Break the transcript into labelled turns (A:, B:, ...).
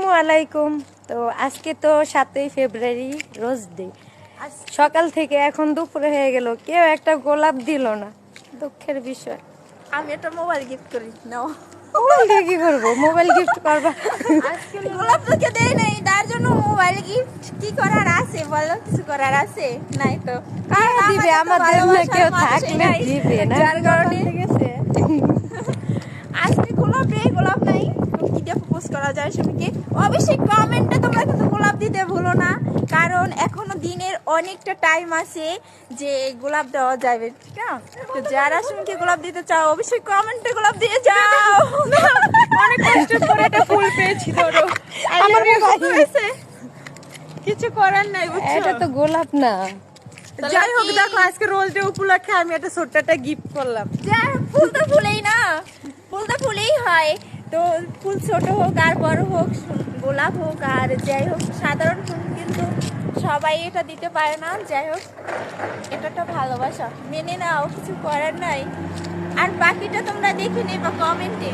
A: আসসালামু আলাইকুম। তো আজকে তো 7ই ফেব্রুয়ারি রোজ ডে। সকাল থেকে এখন দুপুরে হয়ে গেল, কেউ একটা গোলাপ দিল না, দুঃখের বিষয়।
B: আমি একটা মোবাইল গিফট করি নাও।
A: মোবাইল দিয়ে কি করবো? মোবাইল গিফট করবা?
B: আজকে গোলাপ তোকে দেই নাই, তার জন্য মোবাইল গিফট কি করার আছে বলো? কিছু করার আছে নাই তো? কারণ
A: দিবে আমাদের না, কেউ থাকলে দিবে না।
B: যার কারণে গেছে আজকে গোলাপ নেই, গোলাপ নাই, তো কি দিয়ে প্রপোজ করা যায় সবাইকে? অবশ্যই কমেন্টে তোমরা কিন্তু গোলাপ দিতে ভুলো না, কারণ এখনো দিনের অনেকটা টাইম আছে যে গোলাপ দেওয়া যাবে, ঠিক না? তো যারা সুমিকে গোলাপ দিতে চাও অবশ্যই কমেন্টে গোলাপ দিয়ে যাও। অনেক কষ্ট করে একটা ফুল পেয়েছি, ধরো
A: আমার
B: হয়েছে, কিছু করার নাই, বুঝছো?
A: এটা তো গোলাপ না।
B: যাই হোক, দেখো আজকে রোজ ডে উপলক্ষে আমি একটা ছোট্ট একটা গিফট করলাম। যাই হোক, ফুল তো ফুলেই না, ফুল তো ফুলেই হয়। তো ফুল ছোট হোক আর বড় হোক, গোলাপ হোক আর যাই হোক, সাধারণ ফুল কিন্তু সবাই এটা দিতে পারে না। যাই হোক, এটা একটা ভালোবাসা, মেনে নাও, কিছু করার নাই। আর বাকিটা তোমরা দেখে নেবা কমেন্টে।